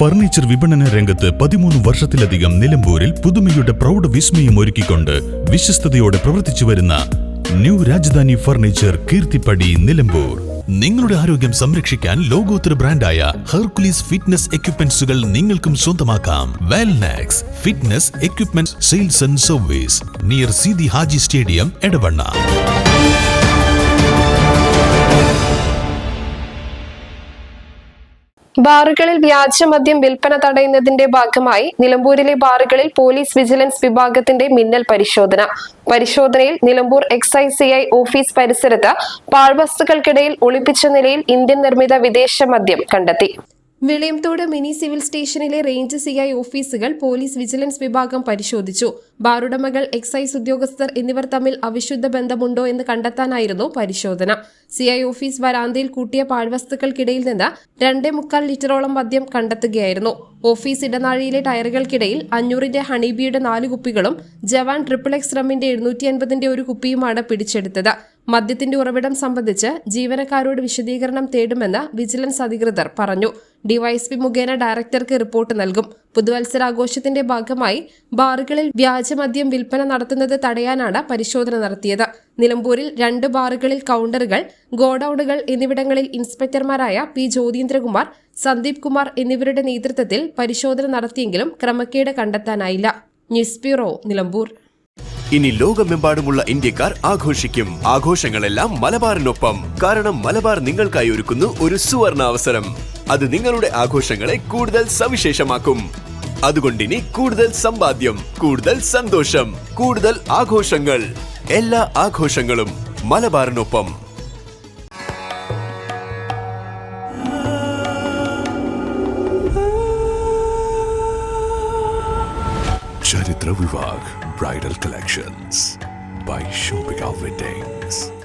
Furniture വിപണന രംഗത്ത് 13 വർഷത്തിലധികം നിലമ്പൂരിൽ പുതുമയുടെ പ്രൗഢ വിസ്മയം ഒരുക്കിക്കൊണ്ട് വിശ്വസ്തയോടെ പ്രവർത്തിച്ചു വരുന്ന ന്യൂ രാജധാനി ഫർണിച്ചർ കീർത്തിപ്പടി നിലമ്പൂർ. നിങ്ങളുടെ ആരോഗ്യം സംരക്ഷിക്കാൻ ലോകോത്തര ബ്രാൻഡായ ഹെർക്കുലീസ് ഫിറ്റ്നസ് എക്യുപ്മെന്റ്സുകൾ നിങ്ങൾക്കും സ്വന്തമാക്കാം. Wellnex fitness equipment sales and service near Seethi Haji stadium, Edavanna. ബാറുകളിൽ വ്യാജമദ്യം വിൽപ്പന തടയുന്നതിന്റെ ഭാഗമായി നിലമ്പൂരിലെ ബാറുകളിൽ പോലീസ് വിജിലൻസ് വിഭാഗത്തിന്റെ മിന്നൽ പരിശോധനയിൽ നിലമ്പൂർ എക്സൈസ് CI ഓഫീസ് പരിസരത്ത് പാഴ്വസ്തുക്കൾക്കിടയിൽ ഒളിപ്പിച്ച നിലയിൽ ഇന്ത്യൻ നിർമ്മിത വിദേശ മദ്യം കണ്ടെത്തി. വിളയംതോട് മിനി സിവിൽ സ്റ്റേഷനിലെ റേഞ്ച് CI ഓഫീസുകൾ പോലീസ് വിജിലൻസ് വിഭാഗം പരിശോധിച്ചു. ബാറുടമകൾ, എക്സൈസ് ഉദ്യോഗസ്ഥർ എന്നിവർ തമ്മിൽ അവിശുദ്ധ ബന്ധമുണ്ടോ എന്ന് കണ്ടെത്താനായിരുന്നു പരിശോധന. CI ഓഫീസ് വരാന്തയിൽ കൂട്ടിയ പാഴ്വസ്തുക്കൾക്കിടയിൽ നിന്ന് 2.25 ലിറ്ററോളം മദ്യം കണ്ടെത്തുകയായിരുന്നു. ഓഫീസ് ഇടനാഴിയിലെ ടയറുകൾക്കിടയിൽ 500-ന്റെ ഹണിബിയുടെ 4 കുപ്പികളും ജവാൻ XXX റമ്മിന്റെ 750-ന്റെ ഒരു കുപ്പിയുമാണ് പിടിച്ചെടുത്തത്. മദ്യത്തിന്റെ ഉറവിടം സംബന്ധിച്ച് ജീവനക്കാരോട് വിശദീകരണം തേടുമെന്ന് വിജിലൻസ് അധികൃതർ പറഞ്ഞു. ഡിവൈഎസ്പി മുഖേന ഡയറക്ടർക്ക് റിപ്പോർട്ട് നൽകും. പുതുവത്സരാഘോഷത്തിന്റെ ഭാഗമായി ബാറുകളിൽ വ്യാജമദ്യം വിൽപ്പന നടത്തുന്നത് തടയാനാണ് പരിശോധന നടത്തിയത്. നിലമ്പൂരിൽ 2 ബാറുകളിൽ കൗണ്ടറുകൾ, ഗോഡൌണുകൾ എന്നിവിടങ്ങളിൽ ഇൻസ്പെക്ടർമാരായ P. ജ്യോതീന്ദ്രകുമാർ, സന്ദീപ് കുമാർ എന്നിവരുടെ നേതൃത്വത്തിൽ പരിശോധന നടത്തിയെങ്കിലും ക്രമക്കേട് കണ്ടെത്താനായില്ല. News bureau, Nilambur. ഇനി ലോകമെമ്പാടുമുള്ള ഇന്ത്യക്കാർ ആഘോഷിക്കും. ആഘോഷങ്ങളെല്ലാം മലബാറിനൊപ്പം. കാരണം മലബാർ നിങ്ങൾക്കായി ഒരുക്കുന്നു ഒരു സുവർണ അവസരം. അത് നിങ്ങളുടെ ആഘോഷങ്ങളെ കൂടുതൽ സവിശേഷമാക്കും. അതുകൊണ്ടിനി കൂടുതൽ സമ്പാദ്യം, കൂടുതൽ സന്തോഷം, കൂടുതൽ ആഘോഷങ്ങൾ. എല്ലാ ആഘോഷങ്ങളും മലബാറിനൊപ്പം. ചരിത്ര Vivah bridal collections by Shobhika Weddings.